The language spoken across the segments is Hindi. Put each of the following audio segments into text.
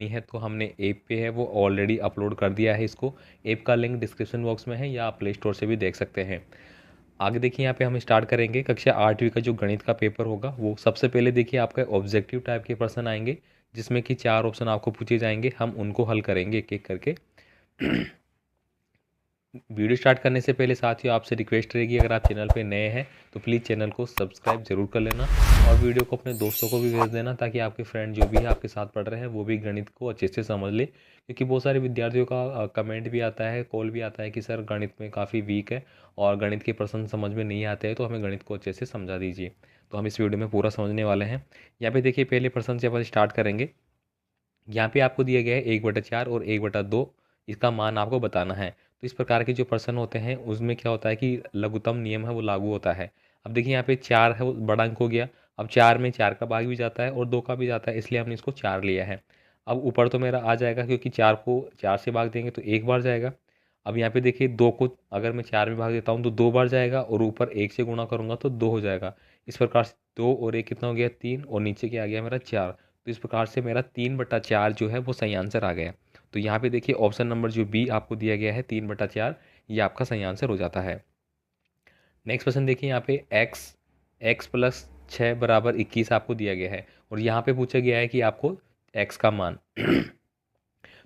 नहीं है तो हमने ऐप पे है वो ऑलरेडी अपलोड कर दिया है इसको। ऐप का लिंक डिस्क्रिप्शन बॉक्स में है या आप प्ले स्टोर से भी देख सकते हैं। आगे देखिए यहाँ पे हम स्टार्ट करेंगे कक्षा 8वीं का जो गणित का पेपर होगा वो सबसे पहले देखिए आपका ऑब्जेक्टिव टाइप के प्रश्न आएंगे जिसमें कि 4 ऑप्शन आपको पूछे जाएंगे, हम उनको हल करेंगे एक एक करके। वीडियो स्टार्ट करने से पहले साथियों आपसे रिक्वेस्ट रहेगी, अगर आप चैनल पे नए हैं तो प्लीज़ चैनल को सब्सक्राइब जरूर कर लेना और वीडियो को अपने दोस्तों को भी भेज देना ताकि आपके फ्रेंड जो भी है आपके साथ पढ़ रहे हैं वो भी गणित को अच्छे से समझ ले, क्योंकि बहुत सारे विद्यार्थियों का कमेंट भी आता है, कॉल भी आता है कि सर गणित में काफ़ी वीक है और गणित के प्रश्न समझ में नहीं आते हैं तो हमें गणित को अच्छे से समझा दीजिए। तो हम इस वीडियो में पूरा समझने वाले हैं। यहाँ पे देखिए पहले प्रश्न से अपन स्टार्ट करेंगे। यहाँ पे आपको दिया गया है 1/4 और 1/2, इसका मान आपको बताना है। तो इस प्रकार के जो प्रश्न होते हैं उसमें क्या होता है कि लघुत्तम नियम है वो लागू होता है। अब देखिए यहाँ पे 4 है वो बड़ा अंक हो गया। अब 4 में 4 का भाग भी जाता है और 2 का भी जाता है, इसलिए हमने इसको 4 लिया है। अब ऊपर तो मेरा आ जाएगा क्योंकि 4 को 4 से भाग देंगे तो एक बार जाएगा। अब यहाँ पे देखिए 2 को अगर मैं 4 में भाग देता हूँ तो 2 बार जाएगा और ऊपर 1 से गुणा करूँगा तो 2 हो जाएगा। इस प्रकार से 2 और 1 कितना हो गया 3 और नीचे क्या आ गया मेरा 4। तो इस प्रकार से मेरा 3/4 जो है वो सही आंसर आ गया। तो यहाँ पे देखिए ऑप्शन नंबर जो बी आपको दिया गया है 3/4, ये आपका सही आंसर हो जाता है। नेक्स्ट क्वेश्चन देखिए यहाँ पे x+6 = 21 आपको दिया गया है और यहाँ पे पूछा गया है कि आपको x का मान।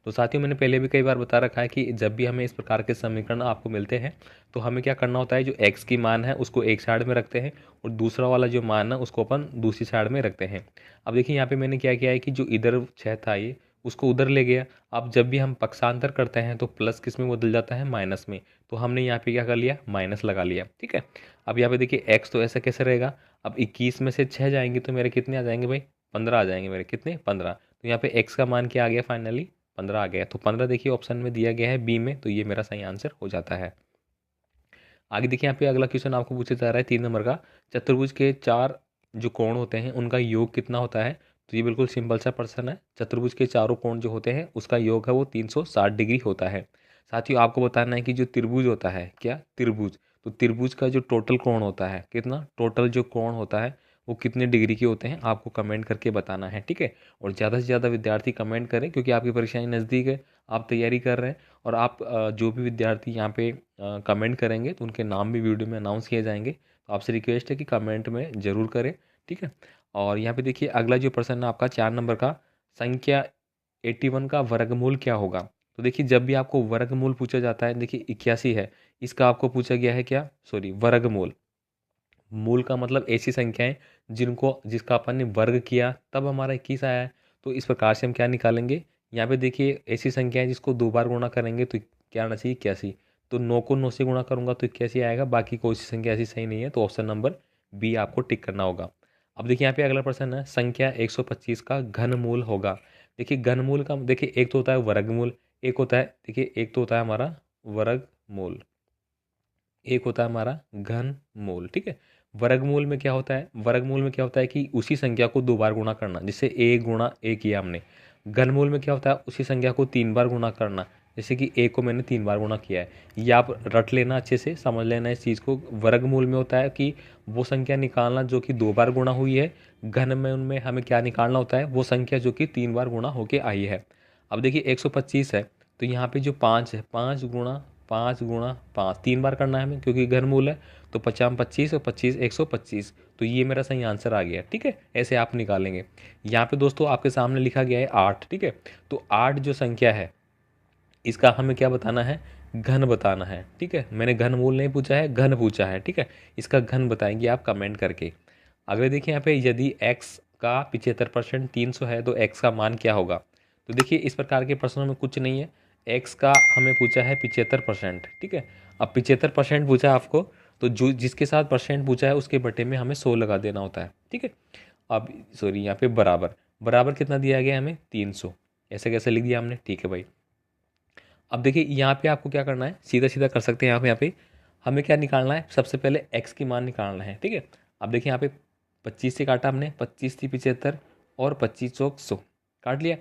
तो साथियों मैंने पहले भी कई बार बता रखा है कि जब भी हमें इस प्रकार के समीकरण आपको मिलते हैं तो हमें क्या करना होता है, जो x की मान है उसको एक साइड में रखते हैं और दूसरा वाला जो मान है उसको अपन दूसरी साइड में रखते हैं। अब देखिए यहाँ पे मैंने क्या किया है कि जो इधर 6 था ये उसको उधर ले गया। अब जब भी हम पक्षांतर करते हैं तो प्लस किस में बदल जाता है, माइनस में। तो हमने यहाँ पे क्या कर लिया, माइनस लगा लिया, ठीक है। अब यहाँ पे देखिए एक्स तो ऐसा कैसे रहेगा, अब 21 में से 6 जाएंगे तो मेरे कितने आ जाएंगे भाई, 15 आ जाएंगे मेरे, कितने 15। तो यहाँ पे एक्स का मान क्या आ गया, फाइनली 15 आ गया। तो 15 देखिए ऑप्शन में दिया गया है बी में, तो ये मेरा सही आंसर हो जाता है। आगे देखिए यहाँ पे अगला क्वेश्चन आपको पूछा जा रहा है 3 नंबर का, चतुर्भुज के 4 जो कोण होते हैं उनका योग कितना होता है। तो ये बिल्कुल सिंपल सा प्रश्न है, चतुर्भुज के चारों कोण जो होते हैं उसका योग है वो 360 डिग्री होता है। साथियों आपको बताना है कि जो त्रिभुज होता है, क्या त्रिभुज, तो त्रिभुज का जो टोटल कोण होता है, कितना टोटल जो कोण होता है वो कितने डिग्री के होते हैं आपको कमेंट करके बताना है, ठीक है। और ज़्यादा से ज़्यादा विद्यार्थी कमेंट करें क्योंकि आपकी परीक्षाएं नज़दीक है, आप तैयारी कर रहे हैं और आप जो भी विद्यार्थी यहाँ पे कमेंट करेंगे तो उनके नाम भी वीडियो में अनाउंस किए जाएंगे। तो आपसे रिक्वेस्ट है कि कमेंट में ज़रूर करें, ठीक है। और यहाँ पे देखिए अगला जो प्रश्न है आपका 4 नंबर का, संख्या 81 का वर्गमूल क्या होगा। तो देखिए जब भी आपको वर्गमूल पूछा जाता है, देखिए 81 है, इसका आपको पूछा गया है क्या, सॉरी वर्गमूल। मूल का मतलब ऐसी संख्याएं जिसका अपन ने वर्ग किया तब हमारा 21 आया है। तो इस प्रकार से हम क्या निकालेंगे, यहाँ पे देखिए ऐसी संख्याएं जिसको 2 बार गुणा करेंगे तो क्या आना चाहिए, 81। तो 9 को 9 से गुणा करूंगा तो 81 आएगा, बाकी कोई सी संख्या ऐसी सही नहीं है, तो ऑप्शन नंबर बी आपको टिक करना होगा। अब देखिए यहाँ पे अगला प्रश्न है, संख्या 125 का घनमूल होगा। देखिए घनमूल का देखिए एक तो होता है वर्गमूल, एक होता है देखिए एक तो होता है हमारा वर्गमूल, एक होता है हमारा घनमूल, ठीक है। वर्गमूल में क्या होता है, वर्गमूल में क्या होता है कि उसी संख्या को 2 बार गुणा करना, जैसे एक गुणा एक किया हमने। घनमूल में क्या होता है, उसी संख्या को 3 बार गुणा करना, जैसे कि एक को मैंने 3 बार गुणा किया है। ये आप रट लेना, अच्छे से समझ लेना इस चीज़ को। वर्गमूल में होता है कि वो संख्या निकालना जो कि 2 बार गुणा हुई है, घन में उनमें हमें क्या निकालना होता है, वो संख्या जो कि 3 बार गुणा होके आई है। अब देखिए 125 है तो यहाँ पे जो 5 है, 5 गुणा 5 3 बार करना है हमें क्योंकि घनमूल है। तो 50 25 और 25 125, तो ये मेरा सही आंसर आ गया, ठीक है। ऐसे आप निकालेंगे। यहाँ पे दोस्तों आपके सामने लिखा गया है 8, ठीक है। तो 8 जो संख्या है इसका हमें क्या बताना है, घन बताना है, ठीक है। मैंने घनमूल नहीं पूछा है, घन पूछा है, ठीक है। इसका घन बताएंगे आप कमेंट करके। अगले देखिए यहाँ पे, यदि x का 75% 300 है तो x का मान क्या होगा। तो देखिए इस प्रकार के प्रश्नों में कुछ नहीं है, x का हमें पूछा है 75%, ठीक है। अब 75% पूछा है आपको, तो जो जिसके साथ परसेंट पूछा है उसके बटे में हमें 100 लगा देना होता है, ठीक है। अब सॉरी यहाँ पे बराबर, बराबर कितना दिया गया है हमें 300, ऐसे कैसे लिख दिया हमने, ठीक है भाई। अब देखिए यहाँ पे आपको क्या करना है, सीधा सीधा कर सकते हैं यहाँ पे हमें क्या निकालना है, सबसे पहले x की मान निकालना है, ठीक है। अब देखिए यहाँ पे 25 से काटा हमने, 25 थी 75 और 25 चौक 100, काट लिया।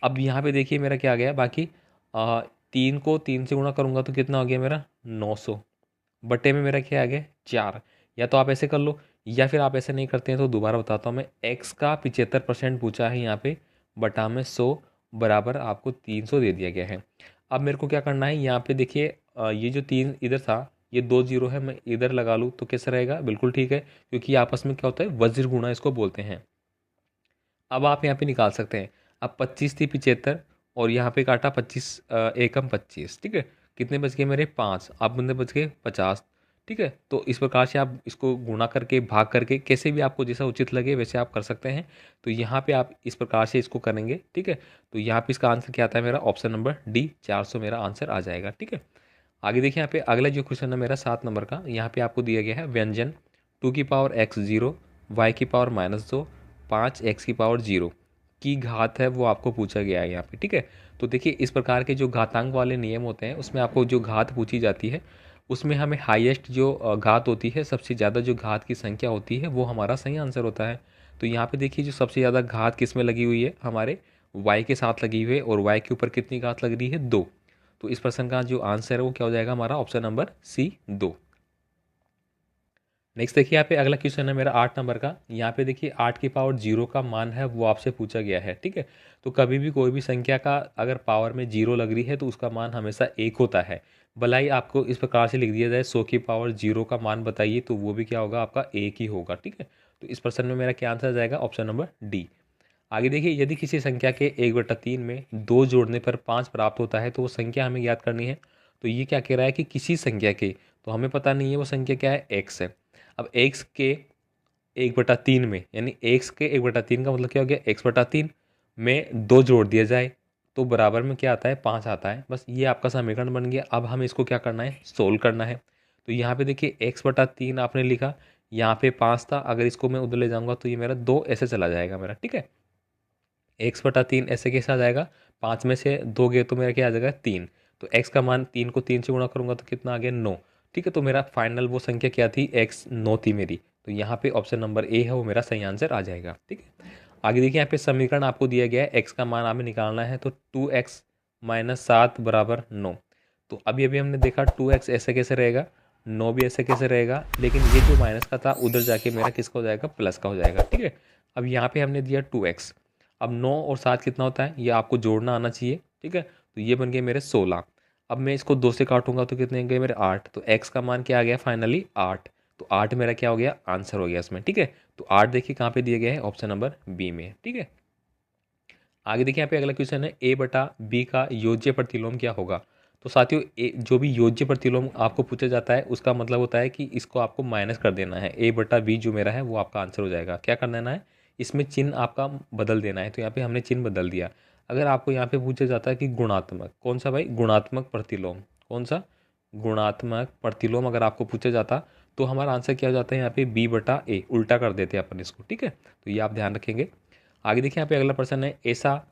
अब यहाँ पे देखिए मेरा क्या आ गया, बाकी 3 को 3 से गुणा करूँगा तो कितना हो गया मेरा 900, बटे में मेरा क्या आ गया 4। या तो आप ऐसे कर लो या फिर आप ऐसे नहीं करते हैं तो दोबारा बताता हूँ मैं, x का 75% पूछा है यहाँ पे, बटा में 100 बराबर आपको 300 दे दिया गया है। अब मेरे को क्या करना है, यहाँ पे देखिए ये जो 3 इधर था, ये 2 जीरो है, मैं इधर लगा लूँ तो कैसा रहेगा, बिल्कुल ठीक है, क्योंकि आपस में क्या होता है, वज्र गुणा इसको बोलते हैं। अब आप यहाँ पे निकाल सकते हैं। अब 25 थी 75 और यहाँ पे काटा 25 एकम 25, ठीक है, कितने बच गए मेरे 5, अब बंदे बच गए 50। ठीक है, तो इस प्रकार से आप इसको गुणा करके भाग करके कैसे भी आपको जैसा उचित लगे वैसे आप कर सकते हैं। तो यहाँ पे आप इस प्रकार से इसको करेंगे। ठीक है, तो यहाँ पे इसका आंसर क्या आता है मेरा, ऑप्शन नंबर डी 400 मेरा आंसर आ जाएगा। ठीक है, आगे देखिए यहाँ पे अगला जो क्वेश्चन है मेरा 7 नंबर का, यहाँ पे आपको दिया गया है व्यंजन 2 की पावर x 0 y की पावर -2 5 x की पावर 0 की घात है, वो आपको पूछा गया है यहाँ पे। ठीक है, तो देखिए इस प्रकार के जो घातांक वाले नियम होते हैं उसमें आपको जो घात पूछी जाती है उसमें हमें हाईएस्ट जो घात होती है, सबसे ज़्यादा जो घात की संख्या होती है वो हमारा सही आंसर होता है। तो यहाँ पे देखिए जो सबसे ज़्यादा घात किस में लगी हुई है, हमारे y के साथ लगी हुई है, और y के ऊपर कितनी घात लग रही है, 2। तो इस प्रश्न का जो आंसर है वो क्या हो जाएगा हमारा, ऑप्शन नंबर सी 2। नेक्स्ट देखिए यहाँ पे अगला क्वेश्चन है मेरा 8 नंबर का। यहाँ पे देखिए 8 की पावर 0 का मान है वो आपसे पूछा गया है। ठीक है, तो कभी भी कोई भी संख्या का अगर पावर में 0 लग रही है तो उसका मान हमेशा 1 होता है। भला ही आपको इस प्रकार से लिख दिया जाए 100 की पावर 0 का मान बताइए, तो वो भी क्या होगा, आपका 1 ही होगा। ठीक है, तो इस प्रश्न में मेरा क्या आंसर आ जाएगा, ऑप्शन नंबर डी। आगे देखिए यदि किसी संख्या के 1/3 में 2 जोड़ने पर 5 प्राप्त होता है तो वो संख्या हमें याद करनी है। तो ये क्या कह रहा है कि किसी संख्या के, तो हमें पता नहीं है वो संख्या क्या है, x है। अब x के 1/3 में, यानी x के 1/3 का मतलब क्या हो गया, x/3 में 2 जोड़ दिया जाए तो बराबर में क्या आता है, 5 आता है। बस ये आपका समीकरण बन गया। अब हमें इसको क्या करना है, सोल्व करना है। तो यहाँ पे देखिए x/3 आपने लिखा, यहाँ पे 5 था, अगर इसको मैं उधर ले जाऊँगा तो ये मेरा 2 ऐसे चला जाएगा मेरा। ठीक है, 1/3 ऐसे कैसे आ जाएगा, 5 में से 2 गए तो मेरा क्या आ जाएगा, 3। तो x का मान 3 को 3 से गुणा करूंगा तो कितना आ गया, 9। ठीक है, तो मेरा फाइनल वो संख्या क्या थी, x 9 थी मेरी। तो यहाँ पे ऑप्शन नंबर ए है वो मेरा सही आंसर आ जाएगा। ठीक है, आगे देखिए यहाँ पे समीकरण आपको दिया गया है, x का मान हमें निकालना है। तो 2x - 7 बराबर 9। तो अभी अभी हमने देखा 2x ऐसे कैसे रहेगा, 9 भी ऐसे कैसे रहेगा, लेकिन ये जो माइनस का था उधर जाके मेरा किसका हो जाएगा, प्लस का हो जाएगा। ठीक है, अब यहाँ पे हमने दिया 2x। अब 9 और 7 कितना होता है, ये आपको जोड़ना आना चाहिए। ठीक है, तो ये बन गए मेरे 16। अब मैं इसको 2 से काटूंगा तो कितने गए मेरे 8। तो x का मान क्या आ गया फाइनली, 8। तो 8 मेरा क्या हो गया, आंसर हो गया इसमें। ठीक है, तो 8 देखिए कहाँ पे दिए गए हैं, ऑप्शन नंबर बी में। ठीक है, आगे देखिए यहाँ पे अगला क्वेश्चन है a/b का योज्य प्रतिलोम क्या होगा। तो साथियों जो भी योज्य प्रतिलोम आपको पूछा जाता है उसका मतलब होता है कि इसको आपको माइनस कर देना है। a/b जो मेरा है वो आपका आंसर हो जाएगा। क्या कर देना है, इसमें चिन्ह आपका बदल देना है। तो यहाँ पे हमने चिन्ह बदल दिया। अगर आपको यहाँ पे पूछा जाता है कि गुणात्मक, कौन सा भाई, गुणात्मक प्रतिलोम, कौन सा, गुणात्मक प्रतिलोम अगर आपको पूछा जाता तो हमारा आंसर क्या हो जाता है, यहाँ पे b/a, उल्टा कर देते हैं अपन इसको। ठीक है, तो ये आप ध्यान रखेंगे। आगे देखिए यहाँ पे अगला प्रश्न है, ऐसा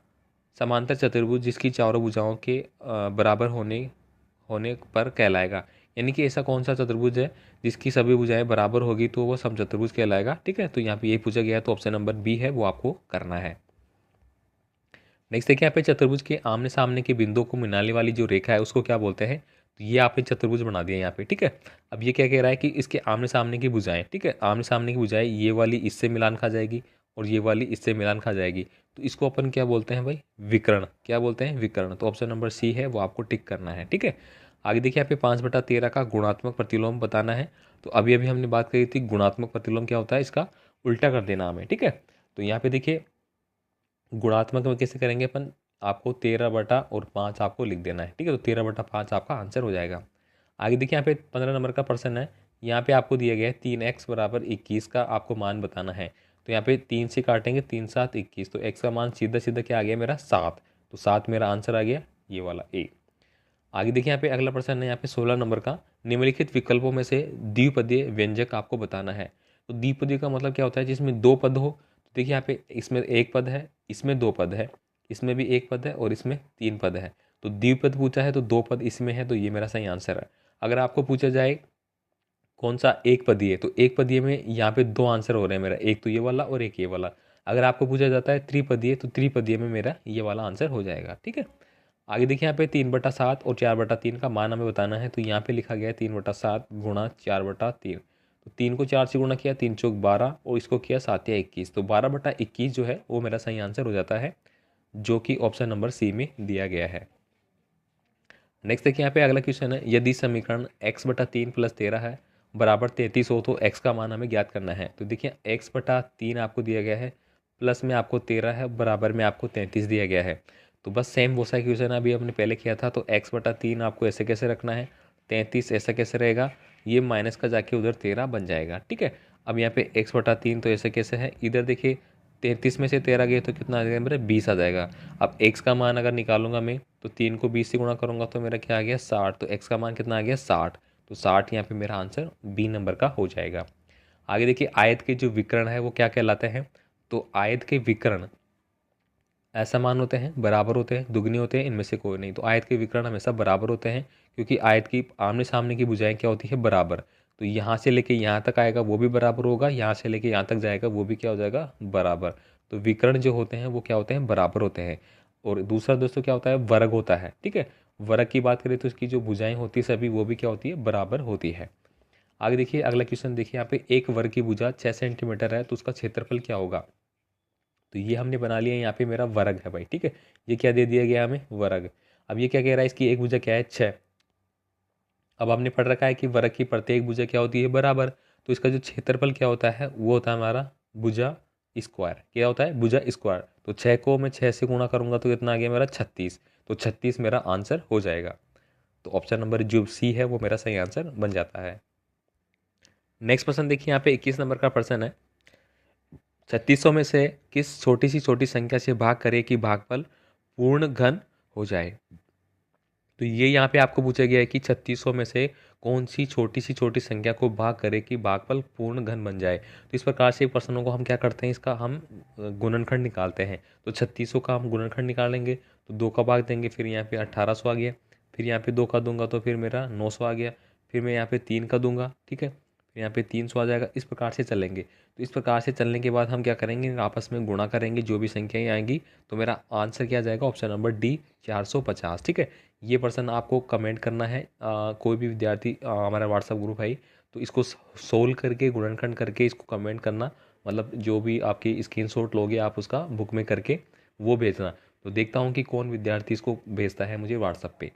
समांतर चतुर्भुज जिसकी चारों भुजाओं के बराबर होने होने पर कहलाएगा। यानी कि ऐसा कौन सा चतुर्भुज है जिसकी सभी भुजाएं बराबर होगी तो वो समचतुर्भुज कहलाएगा। ठीक है, तो यहाँ पे ये पूछा गया है, तो ऑप्शन नंबर बी है वो आपको करना है। नेक्स्ट देखिए यहाँ पे चतुर्भुज के आमने सामने के बिंदुओं को मिलाने वाली जो रेखा है उसको क्या बोलते हैं। तो ये आपने चतुर्भुज बना दिया यहाँ पे। ठीक है, अब ये क्या कह रहा है कि इसके आमने सामने की भुजाएं, ठीक है, आमने सामने की भुजाएं, ये वाली इससे मिलान खा जाएगी और ये वाली इससे मिलान खा जाएगी। तो इसको अपन क्या बोलते हैं भाई, विकर्ण। क्या बोलते हैं, विकर्ण। तो ऑप्शन नंबर सी है वो आपको टिक करना है। ठीक है, आगे देखिए यहाँ पे 5/13 का गुणात्मक प्रतिलोम बताना है। तो अभी अभी हमने बात करी थी गुणात्मक प्रतिलोम क्या होता है, इसका उल्टा कर देना हमें। ठीक है, तो यहाँ पे देखिए गुणात्मक में कैसे करेंगे अपन, आपको 13/5 आपको लिख देना है। ठीक है, तो 13/5 आपका आंसर हो जाएगा। आगे देखिए यहाँ पे 15 नंबर का प्रश्न है। यहाँ पे आपको दिया गया है 3x = 21 का आपको मान बताना है। तो यहाँ पे 3 से काटेंगे, 3 × 7 = 21। तो x का मान सीधा सीधा क्या आ गया मेरा, 7। तो 7 मेरा आंसर आ गया, ये वाला ए। आगे देखिए यहाँ पे अगला प्रश्न है, यहाँ पे 16 नंबर का, निम्नलिखित विकल्पों में से द्विपदीय व्यंजक आपको बताना है। तो द्विपदीय का मतलब क्या होता है, जिसमें 2 पद हो। तो देखिए यहाँ पे इसमें 1 पद है, इसमें 2 पद है, इसमें भी 1 पद है और इसमें 3 पद है। तो द्विपद पूछा है तो 2 पद इसमें है, तो ये मेरा सही आंसर है। अगर आपको पूछा जाए कौन सा एक पदीय, तो एक पदीय में यहाँ पे 2 आंसर हो रहे हैं मेरा, एक तो ये वाला और एक ये वाला। अगर आपको पूछा जाता है त्रिपदीय, तो त्रिपदीय में मेरा ये वाला आंसर हो जाएगा। ठीक है, आगे देखिए यहाँ पे 3/7 और 4/3 का मान हमें बताना है। तो यहाँ पे लिखा गया है 3/7 गुणा 4/3। तो 3 को 4 से गुणा किया, 3 × 4 = 12 और इसको किया 7 या 21। तो 12/21 जो है वो मेरा सही आंसर हो जाता है। जो कि ऑप्शन नंबर सी में दिया गया है। नेक्स्ट देखिए यहाँ पे अगला क्वेश्चन है, यदि समीकरण x बटा 3 प्लस 13 है बराबर 33 हो तो x का मान हमें ज्ञात करना है। तो देखिए x बटा 3 आपको दिया गया है, प्लस में आपको 13 है, बराबर में आपको 33 दिया गया है। तो बस सेम वो सा क्वेश्चन अभी हमने पहले किया था। तो x बटा 3 आपको ऐसे कैसे रखना है, 33 ऐसा कैसे रहेगा, ये माइनस का जाके उधर 13 बन जाएगा। ठीक है, अब यहाँ पे x बटा 3 तो ऐसे कैसे है, इधर देखिए 33 में से 13 गए तो कितना आ जाएगा मेरा, 20 आ जाएगा। अब x का मान अगर निकालूंगा मैं तो 3 को 20 से गुणा करूंगा तो मेरा क्या आ गया 60। तो x का मान कितना आ गया 60। तो 60 यहाँ पे मेरा आंसर बी नंबर का हो जाएगा। आगे देखिए आयत के जो विकर्ण है वो क्या कहलाते हैं। तो आयत के विकर्ण असमान होते हैं, बराबर होते हैं, दुगने होते हैं, इनमें से कोई नहीं। तो आयत के विकर्ण हमेशा बराबर होते हैं, क्योंकि आयत की आमने सामने की भुजाएं क्या होती है, बराबर। तो यहाँ से लेके यहाँ तक आएगा वो भी बराबर होगा, यहाँ से लेके यहाँ तक जाएगा वो भी क्या हो जाएगा, बराबर। तो विकर्ण जो होते हैं वो क्या होते हैं, बराबर होते हैं। और दूसरा दोस्तों क्या होता है, वर्ग होता है। ठीक है, वर्ग की बात करें तो इसकी जो भुजाएं होती है सभी वो भी क्या होती है, बराबर होती है। आगे देखिए अगला क्वेश्चन देखिए, यहाँ पे एक वर्ग की भुजा 6 सेंटीमीटर है तो उसका क्षेत्रफल क्या होगा। तो ये हमने बना लिया, यहाँ पे मेरा वर्ग है भाई। ठीक है, ये क्या दे दिया गया हमें, वर्ग। अब ये क्या कह रहा है, इसकी एक भुजा क्या है, 6। अब आपने पढ़ रखा है कि वर्ग की प्रत्येक भुजा क्या होती है, बराबर। तो इसका जो क्षेत्रफल क्या होता है वो होता है हमारा भुजा स्क्वायर। क्या होता है, भुजा स्क्वायर। तो 6 को मैं 6 से गुणा करूंगा तो कितना आ गया मेरा, 36। तो 36 मेरा आंसर हो जाएगा। तो ऑप्शन नंबर जो सी है वो मेरा सही आंसर बन जाता है। नेक्स्ट प्रश्न देखिए, यहाँ पे 21 नंबर का प्रश्न है, 3600 में से किस छोटी संख्या से भाग करें कि भागफल पूर्ण घन हो जाए। तो ये यहाँ पे आपको पूछा गया है कि 3600 में से कौन सी छोटी संख्या को भाग करे कि भागफल पूर्ण घन बन जाए। तो इस प्रकार से प्रश्नों को हम क्या करते हैं, इसका हम गुणनखंड निकालते हैं। तो 3600 का हम गुणनखंड निकालेंगे तो 2 का भाग देंगे, फिर यहाँ पे 1800 आ गया, फिर यहाँ पे 2 का दूंगा तो फिर मेरा 900 आ गया, फिर मैं यहाँ पे 3 का दूंगा। ठीक है, फिर यहाँ पे 300 आ जाएगा। इस प्रकार से चलेंगे। तो इस प्रकार से चलने के बाद हम क्या करेंगे, आपस में गुणा करेंगे जो भी संख्याएं आएंगी। तो मेरा आंसर क्या जाएगा, ऑप्शन नंबर डी 450। ठीक है, ये प्रश्न आपको कमेंट करना है। कोई भी विद्यार्थी हमारा व्हाट्सअप ग्रुप है तो इसको सोल्व करके गुणनखंड करके इसको कमेंट करना, मतलब जो भी आपकी स्क्रीनशॉट लोगे आप उसका बुक में करके वो भेजना। तो देखता हूँ कि कौन विद्यार्थी इसको भेजता है मुझे व्हाट्सअप पे।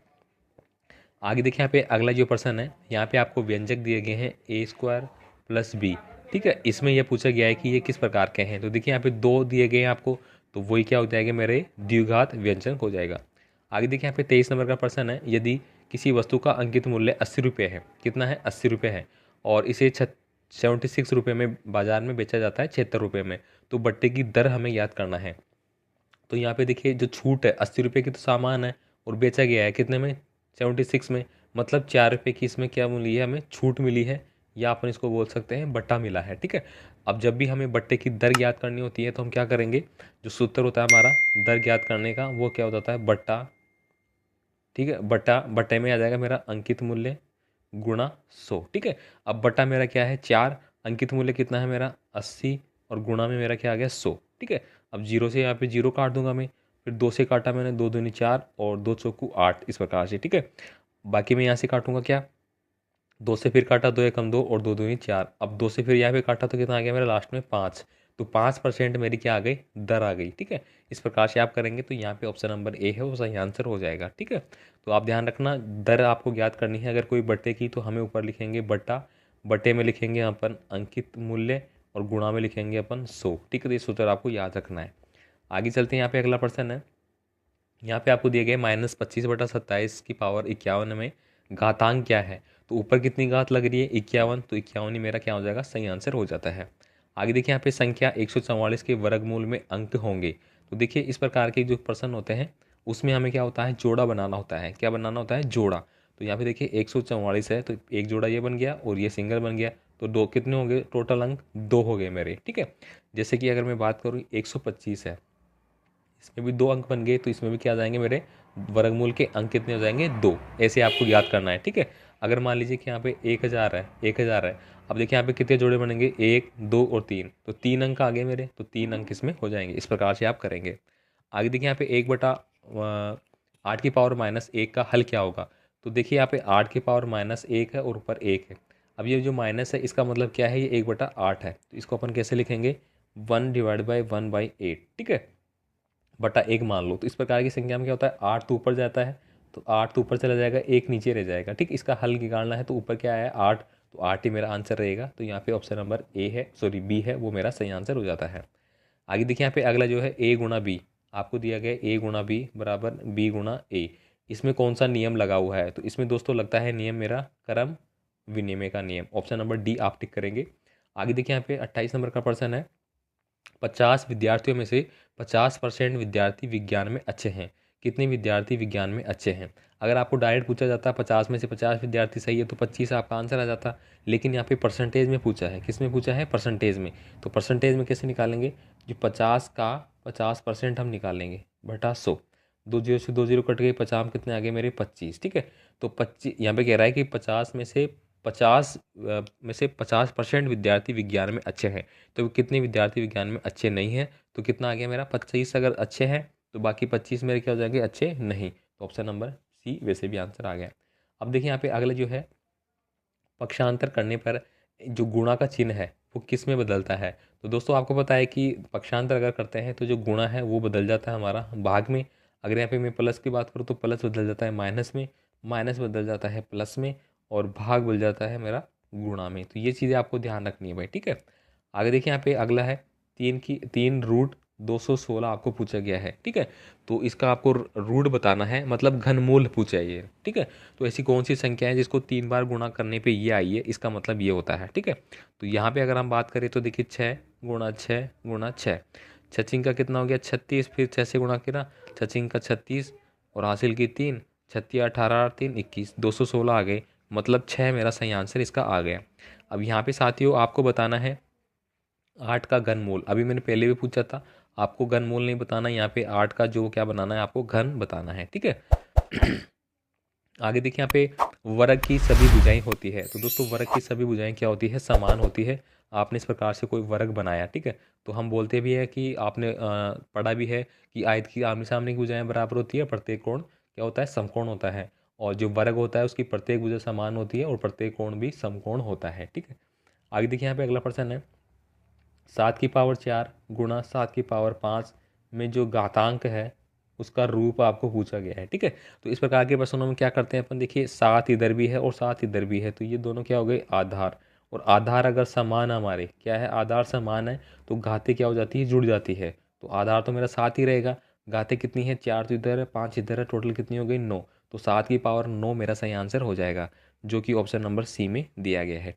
आगे देखिए यहाँ पे अगला जो प्रश्न है, यहाँ पे आपको व्यंजक दिए गए हैं ए स्क्वायर प्लस बी। ठीक है, इसमें यह पूछा गया है कि ये किस प्रकार के हैं। तो देखिए यहाँ पे 2 दिए गए हैं आपको, तो वही क्या हो जाएगा, मेरे द्विघात व्यंजक हो जाएगा। आगे देखिए यहाँ पे 23 नंबर का प्रश्न है, यदि किसी वस्तु का अंकित मूल्य 80 रुपये है, कितना है, 80 रुपये है, और इसे 76 रुपये में बाजार में बेचा जाता है 76 रुपये में, तो बट्टे की दर हमें याद करना है। तो यहाँ पे देखिए जो छूट है, 80 रुपये की तो सामान है और बेचा गया है कितने में, 76 में, मतलब 4 रुपये की इसमें क्या मिली है, हमें छूट मिली है, या अपन इसको बोल सकते हैं बट्टा मिला है। ठीक है, अब जब भी हमें बट्टे की दर ज्ञात करनी होती है तो हम क्या करेंगे, जो सूत्र होता है हमारा दर ज्ञात करने का वो क्या होता है, बट्टा। ठीक है, बट्टा, बट्टे में आ जाएगा मेरा अंकित मूल्य गुणा 100। ठीक है, अब बट्टा मेरा क्या है 4, अंकित मूल्य कितना है मेरा 80, और गुणा में मेरा क्या आ गया 100। ठीक है, अब जीरो से यहाँ पे जीरो काट दूंगा मैं, फिर 2 से काटा मैंने, 2 दूनी 4 और 2 चौकू 8, इस प्रकार से। ठीक है, बाकी मैं यहाँ से काटूंगा क्या, 2 से फिर काटा, 2 एकम 2 और 2 दूनी 4। अब 2 से फिर यहाँ पे काटा तो कितना आ गया मेरा लास्ट में 5। तो 5% मेरी क्या आ गई, दर आ गई। ठीक है, इस प्रकार से आप करेंगे तो यहाँ पे ऑप्शन नंबर ए है वो सही आंसर हो जाएगा। ठीक है, तो आप ध्यान रखना, दर आपको ज्ञात करनी है अगर कोई बट्टे की, तो हमें ऊपर लिखेंगे बट्टा, बट्टे में लिखेंगे अपन अंकित मूल्य, और गुणा में लिखेंगे अपन 100। ठीक है, तो ये सूत्र आपको याद रखना है। आगे चलते हैं, यहाँ पे अगला प्रश्न है, यहाँ पे आपको दिए गए -25/27 की पावर 51 में घातांक क्या है। तो ऊपर कितनी घात लग रही है, 51, तो 51 ही मेरा क्या हो जाएगा, सही आंसर हो जाता है। आगे देखिए यहाँ पे संख्या 144 के वर्गमूल में अंक होंगे। तो देखिए इस प्रकार के जो प्रश्न होते हैं उसमें हमें क्या होता है, जोड़ा बनाना होता है। क्या बनाना होता है, जोड़ा। तो यहाँ पे देखिए 144 है तो एक जोड़ा ये बन गया और ये सिंगल बन गया, तो 2 कितने हो गए, टोटल अंक 2 हो गए मेरे। ठीक है, जैसे कि अगर मैं बात करूँ 125 है, इसमें भी 2 अंक बन गए, तो इसमें भी क्या आ जाएंगे मेरे वर्गमूल के अंक कितने हो जाएंगे, 2। ऐसे आपको याद करना है। ठीक है, अगर मान लीजिए कि यहाँ पे 1000 है, 1000 है, अब देखिए यहाँ पे कितने जोड़े बनेंगे, 1 2 और 3, तो 3 अंक आ गए मेरे, तो 3 अंक इसमें हो जाएंगे। इस प्रकार से आप करेंगे। आगे देखिए यहाँ पे 1/8 की पावर -1 का हल क्या होगा। तो देखिए यहाँ पे 8 की पावर -1 है और ऊपर 1 है। अब ये जो माइनस है इसका मतलब क्या है, ये 1/8 है, तो इसको अपन कैसे लिखेंगे, 1/1/8। ठीक है, बटा 1 मान लो। तो इस प्रकार की संख्या में क्या होता है, 8 तो ऊपर जाता है, तो 8 तो ऊपर चला जाएगा, 1 नीचे रह जाएगा। ठीक, इसका हल निकालना है, तो ऊपर क्या है 8, तो 8 ही मेरा आंसर रहेगा। तो यहाँ पे ऑप्शन नंबर ए है, सॉरी बी है, वो मेरा सही आंसर हो जाता है। आगे देखिए यहाँ पे अगला जो है ए गुणा बी, आपको दिया गया ए गुणा बी बराबर बी गुणा ए। इसमें कौन सा नियम लगा हुआ है, तो इसमें दोस्तों लगता है नियम मेरा क्रम विनिमय का नियम। ऑप्शन नंबर डी आप टिक करेंगे। आगे देखिए यहाँ पे 28 नंबर का प्रश्न है, 50 विद्यार्थियों में से 50% विद्यार्थी विज्ञान में अच्छे हैं, कितने विद्यार्थी विज्ञान में अच्छे हैं। अगर आपको डायरेक्ट पूछा जाता 50 में से 50 विद्यार्थी सही है तो 25 आपका आंसर आ जाता, लेकिन यहाँ पे परसेंटेज में पूछा है। किस में पूछा है, परसेंटेज में। तो परसेंटेज में कैसे निकालेंगे, जो 50 का 50% हम निकालेंगे बटा 100, 2 जीरो से 2 जीरो कट गए, 50 कितने आ गए मेरे 25। ठीक है, तो 25 यहाँ पे कह रहा है कि 50% विद्यार्थी विज्ञान में अच्छे हैं, तो कितने विद्यार्थी विज्ञान में अच्छे नहीं हैं, तो कितना आ गया मेरा 25 अगर अच्छे हैं तो बाकी 25 मेरे क्या हो जाएंगे, अच्छे नहीं। तो ऑप्शन नंबर सी वैसे भी आंसर आ गया। अब देखिए यहाँ पे अगला जो है, पक्षांतर करने पर जो गुणा का चिन्ह है वो किस में बदलता है। तो दोस्तों आपको पता है कि पक्षांतर अगर करते हैं तो जो गुणा है वो बदल जाता है हमारा भाग में। अगर यहाँ पे मैं प्लस की बात करूँ तो प्लस बदल जाता है माइनस में, माइनस बदल जाता है प्लस में, और भाग बदल जाता है मेरा गुणा में। तो ये चीज़ें आपको ध्यान रखनी है भाई। ठीक है, आगे देखिए यहाँ पे अगला है 3 आपको पूछा गया है। ठीक है, तो इसका आपको रूट बताना है, मतलब घनमूल पूछा है ये। ठीक है, तो ऐसी कौन सी संख्या है जिसको 3 बार गुणा करने पे ये आई है, इसका मतलब ये होता है। ठीक है, तो यहाँ पे अगर हम बात करें तो देखिए 6 गुणा 6 गुणा 6, छचिंग का कितना हो गया 36, फिर 6 से गुणा किया, छचिंग का 36 और हासिल की 3, 36 18 3 21, 216 आ गए, मतलब 6 मेरा सही आंसर इसका आ गया। अब यहाँ पे साथियों आपको बताना है 8 का घनमूल। अभी मैंने पहले भी पूछा था, आपको घनमूल नहीं बताना, यहाँ पे 8 का जो क्या बनाना है, आपको घन बताना है। ठीक है, आगे देखिए यहाँ पे वर्ग की सभी भुजाएं होती है। तो दोस्तों वर्ग की सभी भुजाएं क्या होती है, समान होती है। आपने इस प्रकार से कोई वर्ग बनाया, ठीक है, तो हम बोलते भी है कि आपने पढ़ा भी है कि आयत की आमने सामने की भुजाएं बराबर होती है, प्रत्येक कोण क्या होता है, समकोण होता है। और जो वर्ग होता है उसकी प्रत्येक भुजा समान होती है और प्रत्येक कोण भी समकोण होता है। ठीक है, आगे देखिए यहाँ पे अगला प्रश्न है, 7 की पावर 4 गुणा 7 की पावर 5 में जो घातांक है उसका रूप आपको पूछा गया है। ठीक है, तो इस प्रकार के प्रश्नों में क्या करते हैं अपन, देखिए 7 इधर भी है और 7 इधर भी है, तो ये दोनों क्या हो गए आधार। और आधार अगर समान हमारे क्या है, आधार समान है, तो घातें क्या हो जाती है, जुड़ जाती है। तो आधार तो मेरा 7 ही रहेगा, घातें कितनी है, 4 तो इधर है 5 इधर है, टोटल कितनी हो गई 9। तो 7 की पावर 9 मेरा सही आंसर हो जाएगा, जो कि ऑप्शन नंबर सी में दिया गया है।